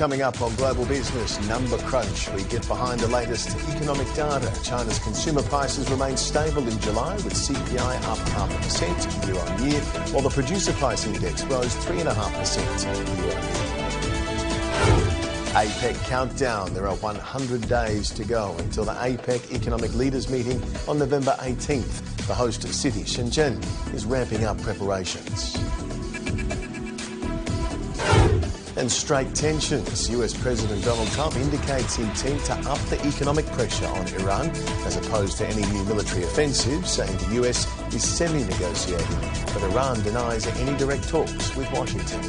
Coming up on Global Business, Number Crunch. We get behind the latest economic data. China's consumer prices remain stable in July, with CPI up 0.5% year on year, while the producer price index rose 3.5% year on year. APEC countdown. There are 100 days to go until the APEC Economic Leaders meeting on November 18th. The host city, Shenzhen, is ramping up preparations. And straight tensions. US President Donald Trump indicates intent to up the economic pressure on Iran as opposed to any new military offensive, saying the US is semi-negotiating, but Iran denies any direct talks with Washington.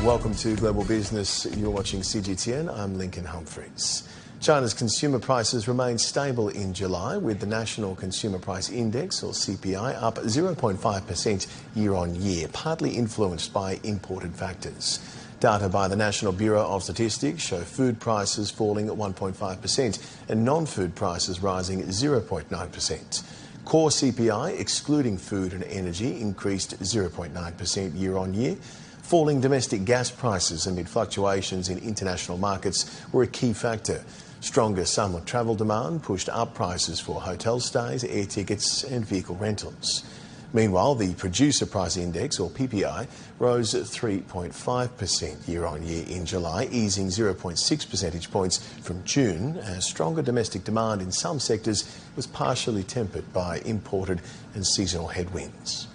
Welcome to Global Business. You're watching CGTN. I'm Lincoln Humphreys. China's consumer prices remained stable in July, with the National Consumer Price Index, or CPI, up 0.5% year on year, partly influenced by imported factors. Data by the National Bureau of Statistics show food prices falling at 1.5% and non-food prices rising at 0.9%. Core CPI, excluding food and energy, increased 0.9% year on year. Falling domestic gas prices amid fluctuations in international markets were a key factor. Stronger summer travel demand pushed up prices for hotel stays, air tickets and vehicle rentals. Meanwhile, the Producer Price Index, or PPI, rose 3.5% year on year in July, easing 0.6 percentage points from June, as stronger domestic demand in some sectors was partially tempered by imported and seasonal headwinds.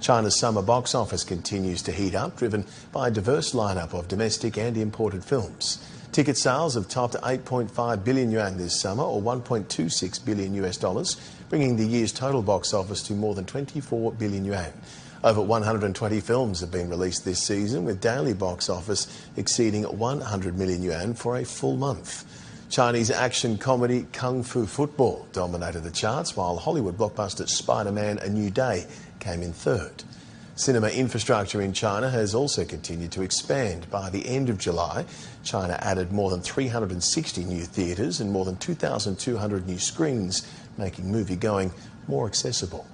China's summer box office continues to heat up, driven by a diverse lineup of domestic and imported films. Ticket sales have topped 8.5 billion yuan this summer, or $1.26 billion US dollars, bringing the year's total box office to more than 24 billion yuan. Over 120 films have been released this season, with daily box office exceeding 100 million yuan for a full month. Chinese action comedy Kung Fu Football dominated the charts, while Hollywood blockbuster Spider-Man: A New Day came in third. Cinema infrastructure in China has also continued to expand. By the end of July, China added more than 360 new theatres and more than 2,200 new screens, making movie-going more accessible.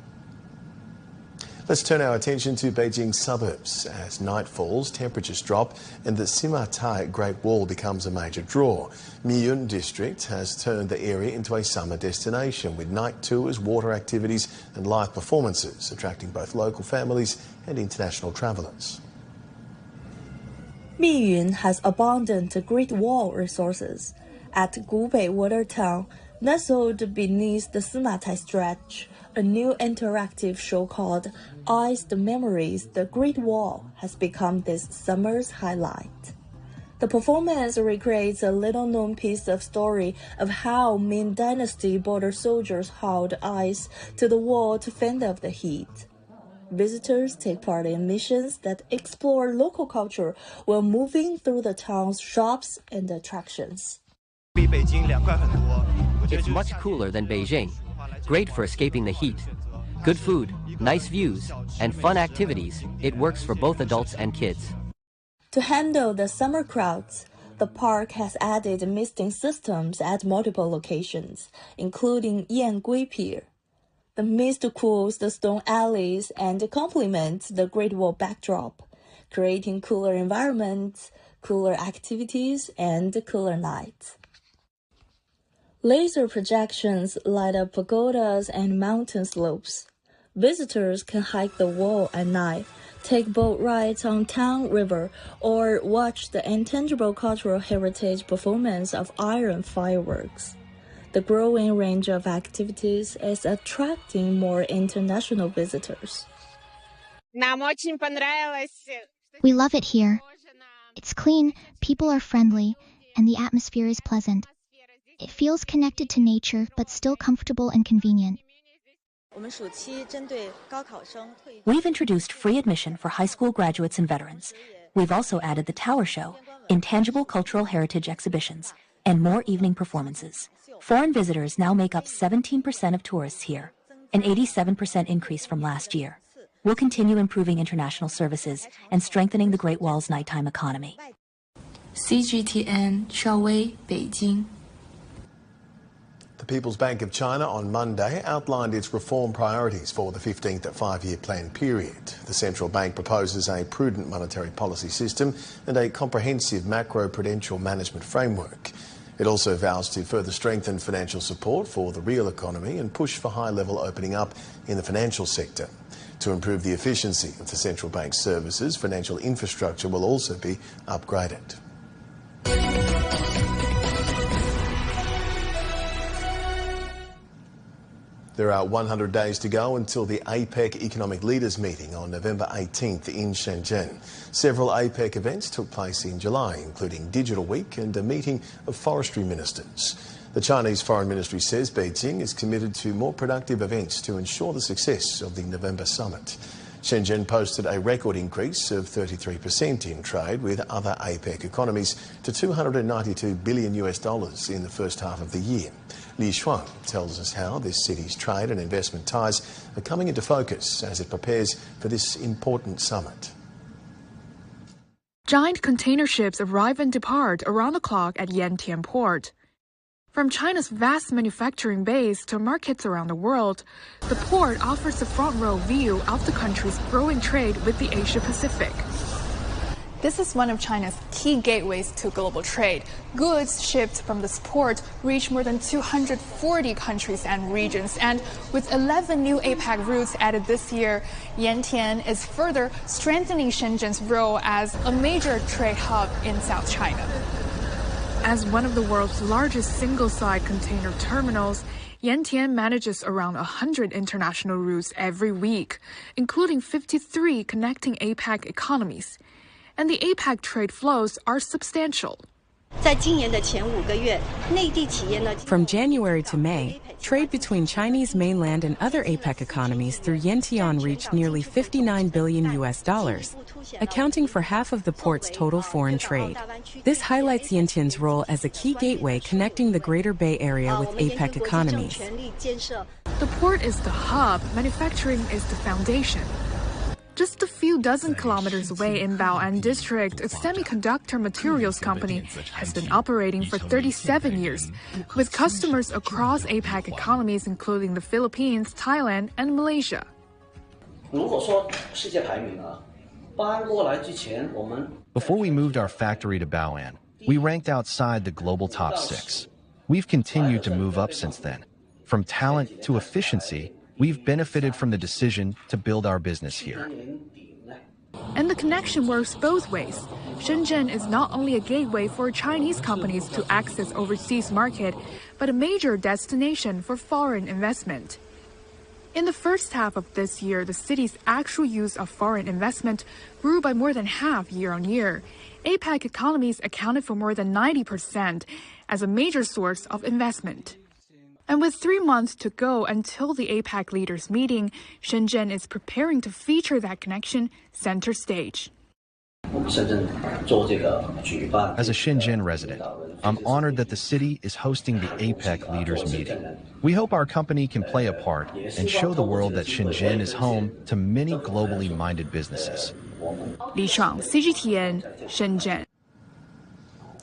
Let's turn our attention to Beijing's suburbs. As night falls, temperatures drop and the Sima Tai Great Wall becomes a major draw. Miyun district has turned the area into a summer destination, with night tours, water activities and live performances, attracting both local families and international travellers. Miyun has abundant Great Wall resources. At Gubei Water Town, nestled beneath the Sima Tai stretch, a new interactive show called Iced Memories, The Great Wall, has become this summer's highlight. The performance recreates a little-known piece of story of how Ming Dynasty border soldiers hauled ice to the wall to fend off the heat. Visitors take part in missions that explore local culture while moving through the town's shops and attractions. It's much cooler than Beijing. Great for escaping the heat. Good food, nice views, and fun activities. It works for both adults and kids. To handle the summer crowds, the park has added misting systems at multiple locations, including Yangui Pier. The mist cools the stone alleys and complements the Great Wall backdrop, creating cooler environments, cooler activities, and cooler nights. Laser projections light up pagodas and mountain slopes. Visitors can hike the wall at night, take boat rides on Tang River, or watch the intangible cultural heritage performance of iron fireworks. The growing range of activities is attracting more international visitors. We love it here. It's clean, people are friendly, and the atmosphere is pleasant. It feels connected to nature, but still comfortable and convenient. We've introduced free admission for high school graduates and veterans. We've also added the Tower Show, intangible cultural heritage exhibitions, and more evening performances. Foreign visitors now make up 17% of tourists here, an 87% increase from last year. We'll continue improving international services and strengthening the Great Wall's nighttime economy. CGTN, Shaowei, Beijing. People's Bank of China on Monday outlined its reform priorities for the 15th five-year plan period. The central bank proposes a prudent monetary policy system and a comprehensive macro-prudential management framework. It also vows to further strengthen financial support for the real economy and push for high-level opening up in the financial sector. To improve the efficiency of the central bank's services, financial infrastructure will also be upgraded. There are 100 days to go until the APEC Economic Leaders meeting on November 18th in Shenzhen. Several APEC events took place in July, including Digital Week and a meeting of forestry ministers. The Chinese Foreign Ministry says Beijing is committed to more productive events to ensure the success of the November summit. Shenzhen posted a record increase of 33% in trade with other APEC economies to $292 billion in the first half of the year. Li Shuang tells us how this city's trade and investment ties are coming into focus as it prepares for this important summit. Giant container ships arrive and depart around the clock at Yantian port. From China's vast manufacturing base to markets around the world, the port offers a front-row view of the country's growing trade with the Asia-Pacific. This is one of China's key gateways to global trade. Goods shipped from this port reach more than 240 countries and regions. And with 11 new APEC routes added this year, Yantian is further strengthening Shenzhen's role as a major trade hub in South China. As one of the world's largest single-side container terminals, Yantian manages around 100 international routes every week, including 53 connecting APEC economies. And the APEC trade flows are substantial. From January to May, trade between Chinese mainland and other APEC economies through Yantian reached nearly $59 billion, accounting for half of the port's total foreign trade. This highlights Yantian's role as a key gateway connecting the Greater Bay Area with APEC economies. The port is the hub, manufacturing is the foundation. Just a few dozen kilometers away in Bao'an district, a semiconductor materials company has been operating for 37 years, with customers across APEC economies including the Philippines, Thailand, and Malaysia. Before we moved our factory to Bao'an, we ranked outside the global top 6. We've continued to move up since then. From talent to efficiency, we've benefited from the decision to build our business here. And the connection works both ways. Shenzhen is not only a gateway for Chinese companies to access overseas market, but a major destination for foreign investment. In the first half of this year, the city's actual use of foreign investment grew by more than half year-on-year. APEC economies accounted for more than 90% as a major source of investment. And with 3 months to go until the APEC leaders meeting, Shenzhen is preparing to feature that connection center stage. As a Shenzhen resident, I'm honored that the city is hosting the APEC leaders meeting. We hope our company can play a part and show the world that Shenzhen is home to many globally minded businesses. Li Shuang, CGTN, Shenzhen.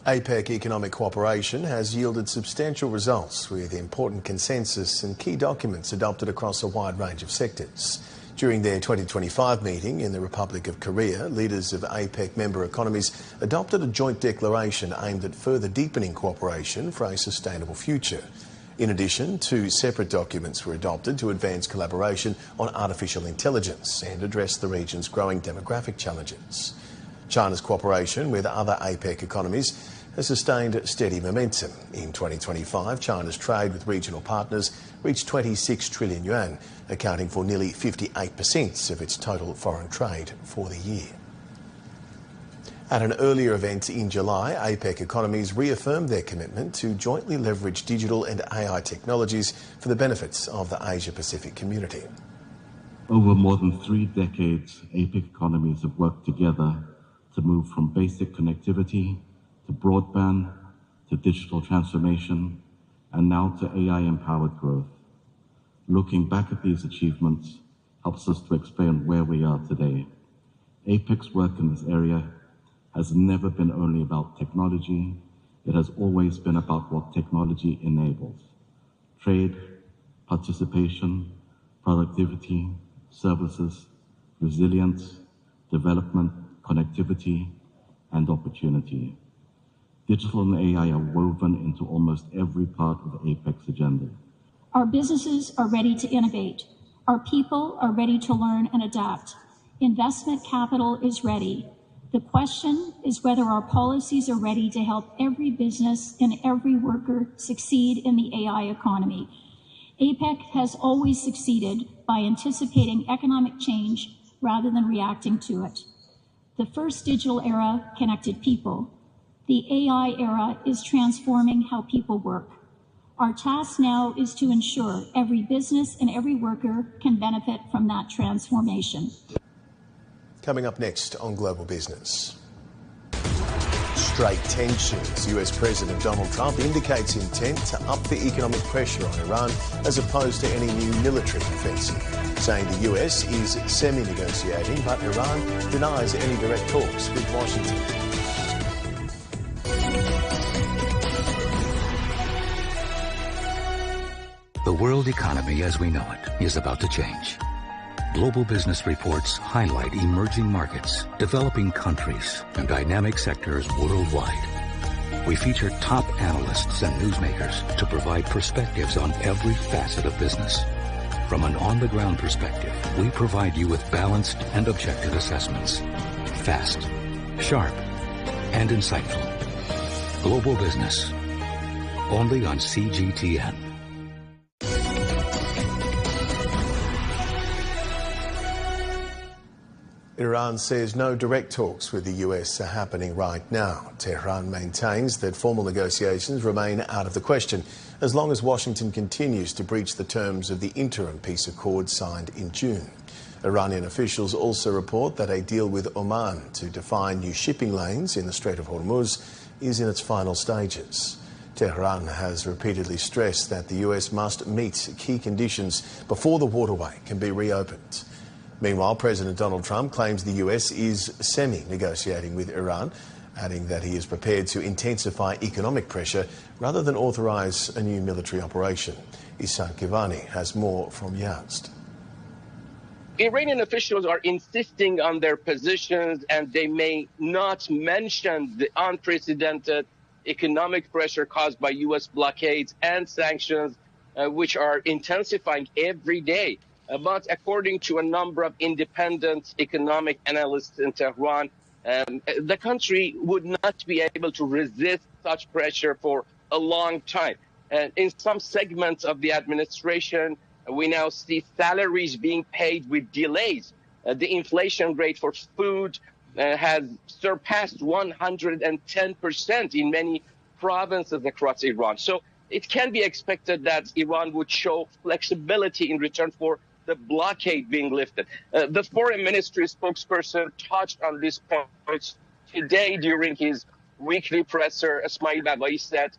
APEC economic cooperation has yielded substantial results with important consensus and key documents adopted across a wide range of sectors. During their 2025 meeting in the Republic of Korea, leaders of APEC member economies adopted a joint declaration aimed at further deepening cooperation for a sustainable future. In addition, 2 separate documents were adopted to advance collaboration on artificial intelligence and address the region's growing demographic challenges. China's cooperation with other APEC economies has sustained steady momentum. In 2025, China's trade with regional partners reached 26 trillion yuan, accounting for nearly 58% of its total foreign trade for the year. At an earlier event in July, APEC economies reaffirmed their commitment to jointly leverage digital and AI technologies for the benefits of the Asia-Pacific community. Over more than 3 decades, APEC economies have worked together to move from basic connectivity to broadband, to digital transformation, and now to AI-empowered growth. Looking back at these achievements helps us to explain where we are today. APEC's work in this area has never been only about technology. It has always been about what technology enables. trade, participation, productivity, services, resilience, development, connectivity, and opportunity. Digital and AI are woven into almost every part of APEC's agenda. Our businesses are ready to innovate. Our people are ready to learn and adapt. Investment capital is ready. The question is whether our policies are ready to help every business and every worker succeed in the AI economy. APEC has always succeeded by anticipating economic change rather than reacting to it. The first digital era connected people. The AI era is transforming how people work. Our task now is to ensure every business and every worker can benefit from that transformation. Coming up next on Global Business. Straight tensions. US President Donald Trump indicates intent to up the economic pressure on Iran as opposed to any new military offensive, saying the US is semi-negotiating, but Iran denies any direct talks with Washington. The world economy as we know it is about to change. Global business reports highlight emerging markets, developing countries, and dynamic sectors worldwide. We feature top analysts and newsmakers to provide perspectives on every facet of business. From an on-the-ground perspective, we provide you with balanced and objective assessments. Fast, sharp, and insightful. Global Business. Only on CGTN. Iran says no direct talks with the US are happening right now. Tehran maintains that formal negotiations remain out of the question as long as Washington continues to breach the terms of the interim peace accord signed in June. Iranian officials also report that a deal with Oman to define new shipping lanes in the Strait of Hormuz is in its final stages. Tehran has repeatedly stressed that the US must meet key conditions before the waterway can be reopened. Meanwhile, President Donald Trump claims the US is semi-negotiating with Iran, adding that he is prepared to intensify economic pressure rather than authorise a new military operation. Isan Kivani has more from Yazd. Iranian officials are insisting on their positions, and they may not mention the unprecedented economic pressure caused by U.S. blockades and sanctions, which are intensifying every day. But according to a number of independent economic analysts in Tehran, the country would not be able to resist such pressure for a long time. And in some segments of the administration, we now see salaries being paid with delays. The inflation rate for food has surpassed 110% in many provinces across Iran. So it can be expected that Iran would show flexibility in return for the blockade being lifted. The foreign ministry spokesperson touched on this point today during his weekly presser. Ismail Baghai said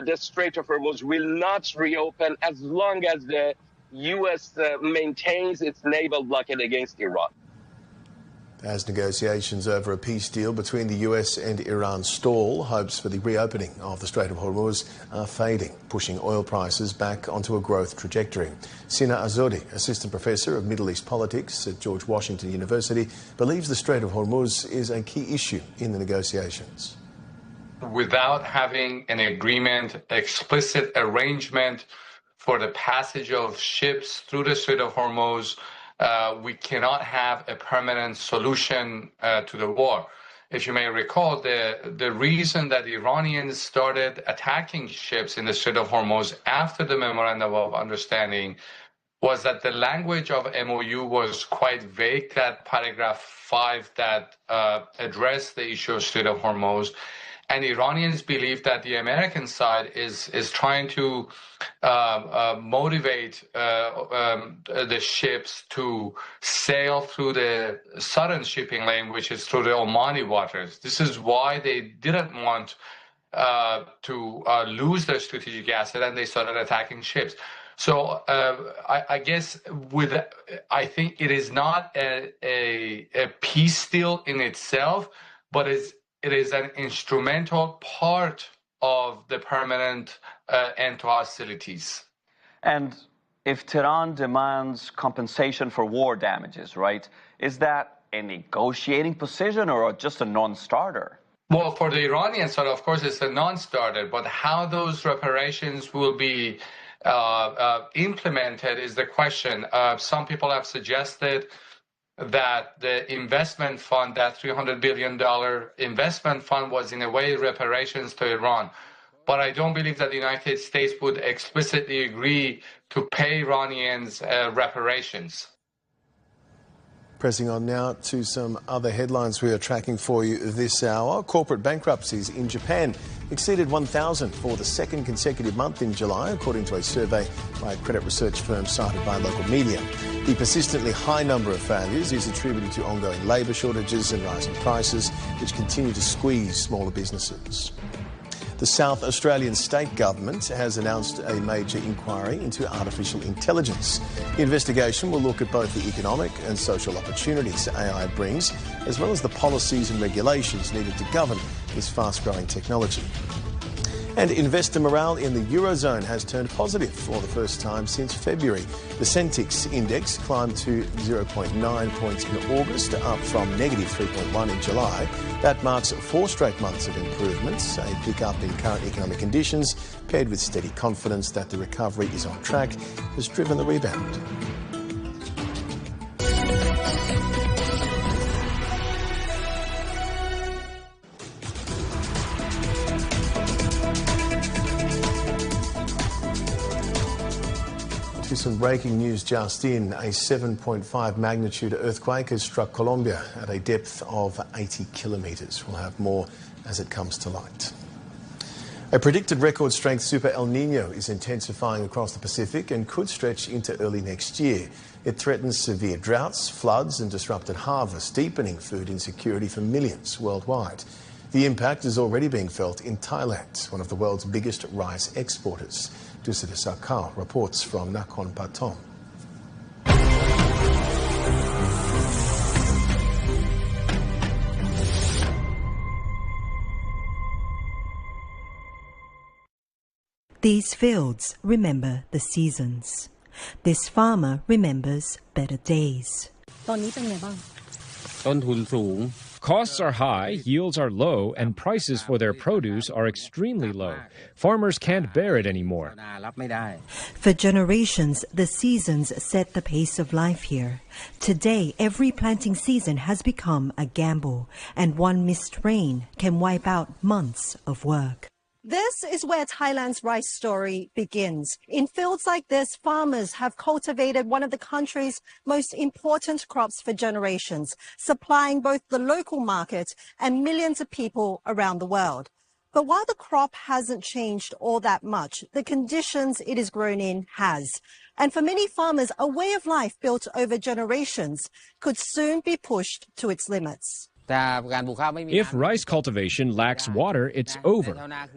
the Strait of Hormuz will not reopen as long as the U.S. maintains its naval blockade against Iran. As negotiations over a peace deal between the US and Iran stall, hopes for the reopening of the Strait of Hormuz are fading, pushing oil prices back onto a growth trajectory. Sina Azodi, Assistant Professor of Middle East Politics at George Washington University, believes the Strait of Hormuz is a key issue in the negotiations. Without having an agreement, explicit arrangement for the passage of ships through the Strait of Hormuz, we cannot have a permanent solution to the war. If you may recall, the reason that the Iranians started attacking ships in the Strait of Hormuz after the Memorandum of Understanding was that the language of MOU was quite vague, that paragraph 5 that addressed the issue of Strait of Hormuz. And Iranians believe that the American side is trying to motivate the ships to sail through the southern shipping lane, which is through the Omani waters. This is why they didn't want to lose their strategic asset, and they started attacking ships. So I guess I think it is not a peace deal in itself, but it is an instrumental part of the permanent end to hostilities. And if Tehran demands compensation for war damages, right, is that a negotiating position or just a non-starter? Well, for the Iranian side, of course, it's a non-starter, but how those reparations will be implemented is the question. Some people have suggested that the investment fund, that $300 billion investment fund, was in a way reparations to Iran. But I don't believe that the United States would explicitly agree to pay Iranians reparations. Pressing on now to some other headlines we are tracking for you this hour. Corporate bankruptcies in Japan exceeded 1,000 for the second consecutive month in July, according to a survey by a credit research firm cited by local media. The persistently high number of failures is attributed to ongoing labour shortages and rising prices, which continue to squeeze smaller businesses. The South Australian state government has announced a major inquiry into artificial intelligence. The investigation will look at both the economic and social opportunities AI brings, as well as the policies and regulations needed to govern this fast-growing technology. And investor morale in the Eurozone has turned positive for the first time since February. The Centix index climbed to 0.9 points in August, up from negative 3.1 in July. That marks 4 straight months of improvements. A pick-up in current economic conditions, paired with steady confidence that the recovery is on track, has driven the rebound. Some breaking news just in. A 7.5 magnitude earthquake has struck Colombia at a depth of 80 kilometres. We'll have more as it comes to light. A predicted record strength Super El Nino is intensifying across the Pacific and could stretch into early next year. It threatens severe droughts, floods and disrupted harvests, deepening food insecurity for millions worldwide. The impact is already being felt in Thailand, one of the world's biggest rice exporters. Dusida Sakao reports from Nakhon Pathom. These fields remember the seasons. This farmer remembers better days. Costs are high, yields are low, and prices for their produce are extremely low. Farmers can't bear it anymore. For generations, the seasons set the pace of life here. Today, every planting season has become a gamble, and one missed rain can wipe out months of work. This is where Thailand's rice story begins. In fields like this, farmers have cultivated one of the country's most important crops for generations, supplying both the local market and millions of people around the world. But while the crop hasn't changed all that much, the conditions it is grown in has. And for many farmers, a way of life built over generations could soon be pushed to its limits. If rice cultivation lacks water, it's over.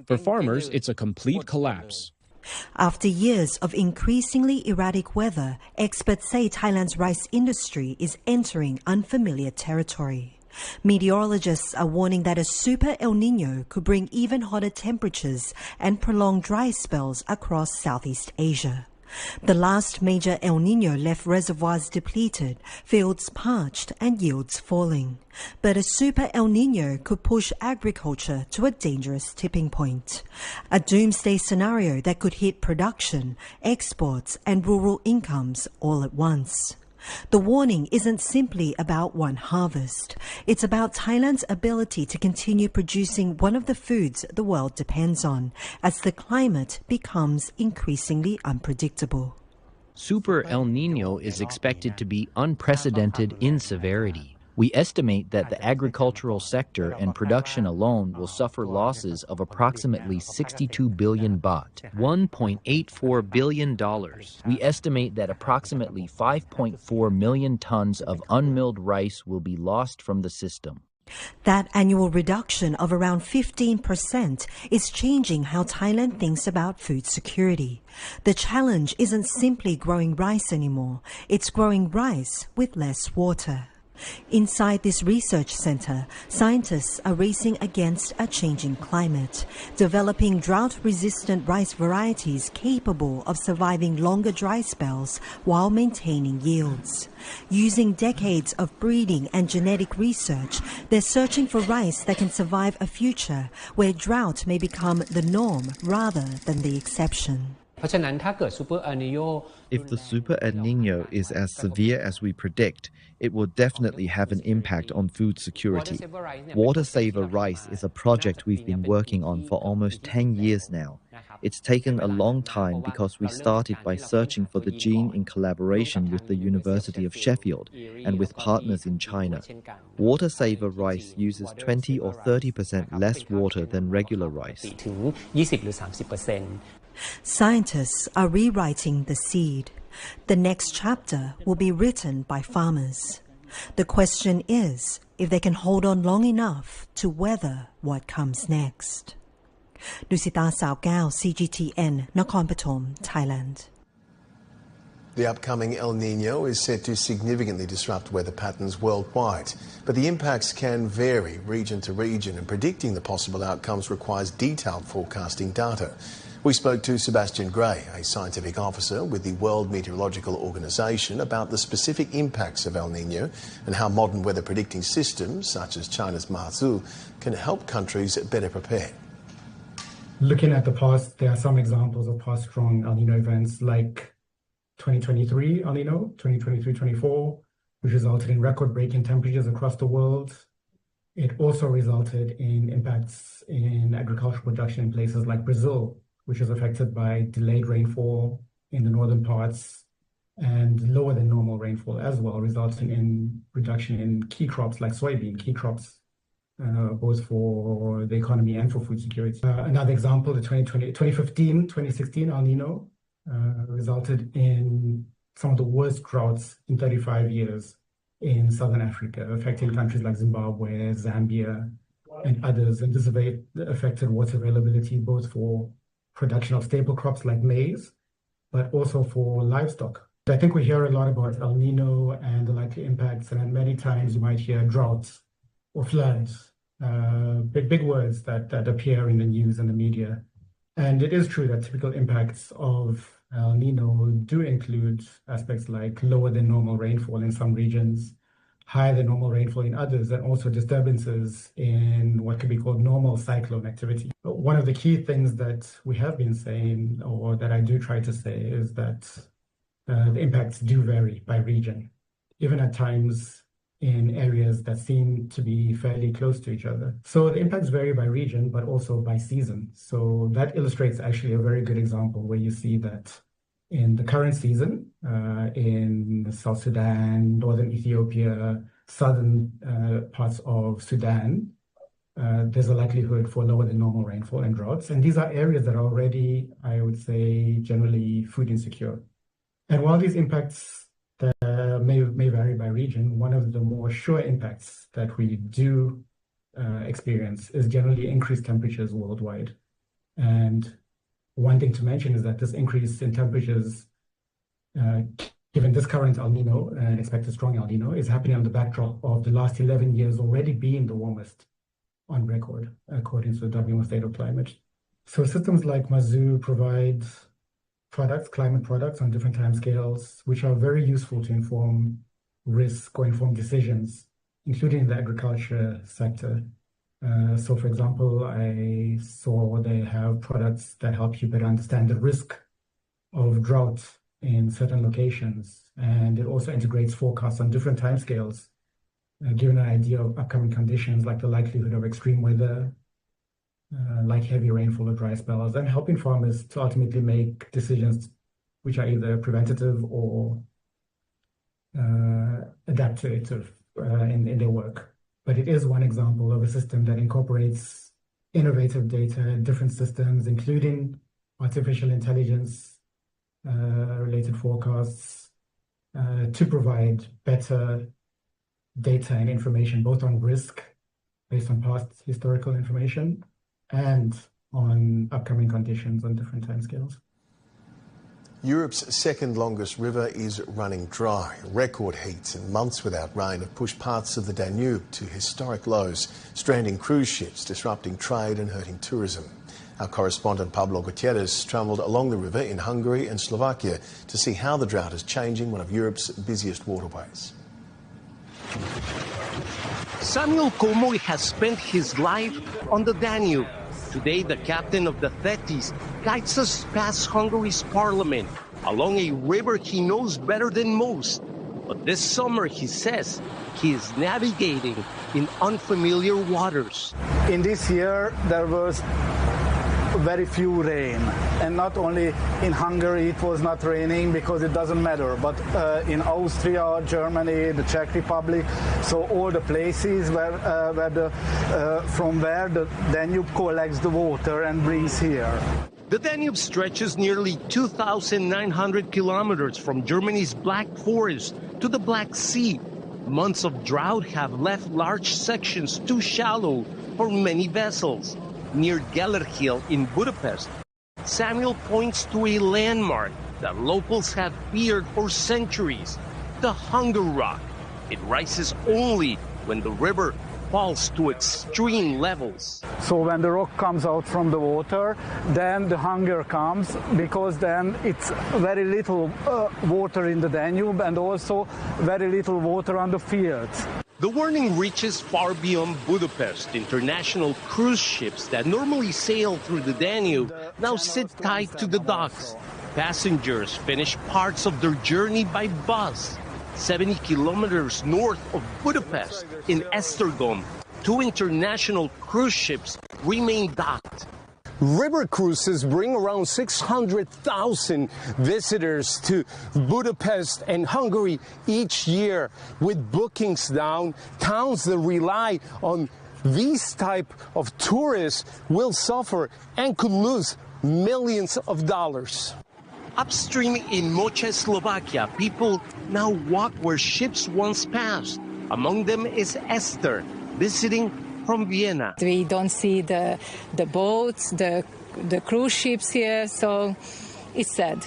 For farmers, it's a complete collapse. After years of increasingly erratic weather, experts say Thailand's rice industry is entering unfamiliar territory. Meteorologists are warning that a super El Nino could bring even hotter temperatures and prolonged dry spells across Southeast Asia. The last major El Nino left reservoirs depleted, fields parched and yields falling. But a super El Nino could push agriculture to a dangerous tipping point. A doomsday scenario that could hit production, exports and rural incomes all at once. The warning isn't simply about one harvest. It's about Thailand's ability to continue producing one of the foods the world depends on as the climate becomes increasingly unpredictable. Super El Nino is expected to be unprecedented in severity. We estimate that the agricultural sector and production alone will suffer losses of approximately 62 billion baht, $1.84 billion. We estimate that approximately 5.4 million tons of unmilled rice will be lost from the system. That annual reduction of around 15% is changing how Thailand thinks about food security. The challenge isn't simply growing rice anymore, it's growing rice with less water. Inside this research center, scientists are racing against a changing climate, developing drought-resistant rice varieties capable of surviving longer dry spells while maintaining yields. Using decades of breeding and genetic research, they're searching for rice that can survive a future where drought may become the norm rather than the exception. If the Super El Nino is as severe as we predict, it will definitely have an impact on food security. Water Saver Rice is a project we've been working on for almost 10 years now. It's taken a long time because we started by searching for the gene in collaboration with the University of Sheffield and with partners in China. Water Saver Rice uses 20 or 30% less water than regular rice. Scientists are rewriting the seed. The next chapter will be written by farmers. The question is if they can hold on long enough to weather what comes next. Lucita Sao Gao, CGTN, Nakhon Pathom, Thailand. The upcoming El Nino is set to significantly disrupt weather patterns worldwide, but the impacts can vary region to region, and predicting the possible outcomes requires detailed forecasting data. We spoke to Sebastian Gray, a scientific officer with the World Meteorological Organization, about the specific impacts of El Nino and how modern weather predicting systems, such as China's MYT, can help countries better prepare. Looking at the past, there are some examples of past strong El Nino events like 2023 El Nino, 2023-24, which resulted in record-breaking temperatures across the world. It also resulted in impacts in agricultural production in places like Brazil, which was affected by delayed rainfall in the northern parts and lower than normal rainfall as well, resulting in reduction in key crops like soybean, key crops both for the economy and for food security. Another example, the 2015-2016 El Nino resulted in some of the worst droughts in 35 years in southern Africa, affecting countries like Zimbabwe, Zambia, and others. And this affected water availability both for production of staple crops like maize, but also for livestock. I think we hear a lot about El Nino and the likely impacts, and many times you might hear droughts or floods, big words that appear in the news and the media. And it is true that typical impacts of El Nino do include aspects like lower than normal rainfall in some regions, higher than normal rainfall in others, and also disturbances in what could be called normal cyclone activity. But one of the key things that we have been saying, or that I do try to say, is that the impacts do vary by region, even at times in areas that seem to be fairly close to each other. So the impacts vary by region, but also by season. So that illustrates actually a very good example where you see that in the current season, in South Sudan, northern Ethiopia, southern parts of Sudan, there's a likelihood for lower than normal rainfall and droughts. And these are areas that are already, I would say, generally food insecure. And while these impacts may vary by region, one of the more sure impacts that we do experience is generally increased temperatures worldwide. And one thing to mention is that this increase in temperatures, given this current El Nino and expected strong El Nino, is happening on the backdrop of the last 11 years already being the warmest on record, according to the WMO State of Climate. So systems like Mazu provide climate products on different timescales, which are very useful to inform risk or inform decisions, including in the agriculture sector. So, for example, I saw they have products that help you better understand the risk of drought in certain locations. And it also integrates forecasts on different timescales, giving an idea of upcoming conditions like the likelihood of extreme weather, like heavy rainfall or dry spells, and helping farmers to ultimately make decisions which are either preventative or adaptive in their work. But it is one example of a system that incorporates innovative data, different systems, including artificial intelligence related forecasts, to provide better data and information, both on risk based on past historical information and on upcoming conditions on different timescales. Europe's second longest river is running dry. Record heats and months without rain have pushed parts of the Danube to historic lows, stranding cruise ships, disrupting trade and hurting tourism. Our correspondent Pablo Gutierrez travelled along the river in Hungary and Slovakia to see how the drought is changing one of Europe's busiest waterways. Samuel Komoy has spent his life on the Danube. Today, the captain of the Thetis guides us past Hungary's parliament along a river he knows better than most. But this summer, he says, he is navigating in unfamiliar waters. In this year, there was very few rain, and not only in Hungary it was not raining because it doesn't matter, but in Austria, Germany, the Czech Republic, so all the places from where the Danube collects the water and brings here. The Danube stretches nearly 2,900 kilometers from Germany's Black Forest to the Black Sea. Months of drought have left large sections too shallow for many vessels. Near Gellerhill in Budapest, Samuel points to a landmark that locals have feared for centuries, the Hunger Rock. It rises only when the river falls to extreme levels. So when the rock comes out from the water, then the hunger comes, because then it's very little water in the Danube and also very little water on the fields. The warning reaches far beyond Budapest. International cruise ships that normally sail through the Danube now sit tight to the docks. Passengers finish parts of their journey by bus. 70 kilometers north of Budapest, in Esztergom, 2 international cruise ships remain docked. River cruises bring around 600,000 visitors to Budapest and Hungary each year. With bookings down, towns that rely on these type of tourists will suffer and could lose millions of dollars. Upstream in Moche, Slovakia, people now walk where ships once passed. Among them is Esther, visiting from Vienna. We don't see the boats, the cruise ships here, so it's sad.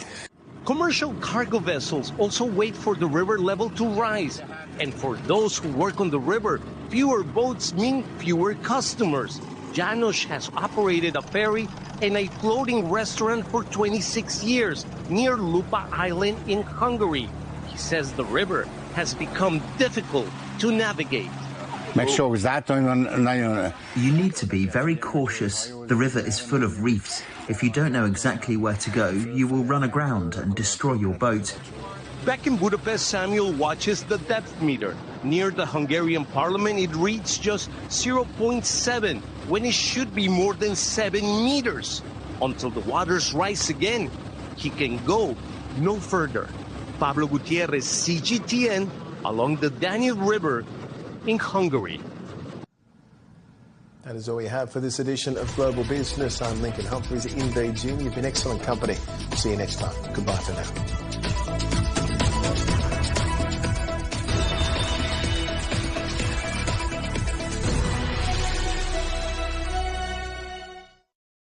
Commercial cargo vessels also wait for the river level to rise. And for those who work on the river, fewer boats mean fewer customers. Janos has operated a ferry and a floating restaurant for 26 years near Lupa Island in Hungary. He says the river has become difficult to navigate. You need to be very cautious. The river is full of reefs. If you don't know exactly where to go, you will run aground and destroy your boat. Back in Budapest, Samuel watches the depth meter. Near the Hungarian parliament, it reads just 0.7, when it should be more than 7 meters. Until the waters rise again, he can go no further. Pablo Gutierrez, CGTN, along the Danube River in Hungary. That is all we have for this edition of Global Business. I'm Lincoln Humphreys in Beijing. You've been excellent company. See you next time. Goodbye for now.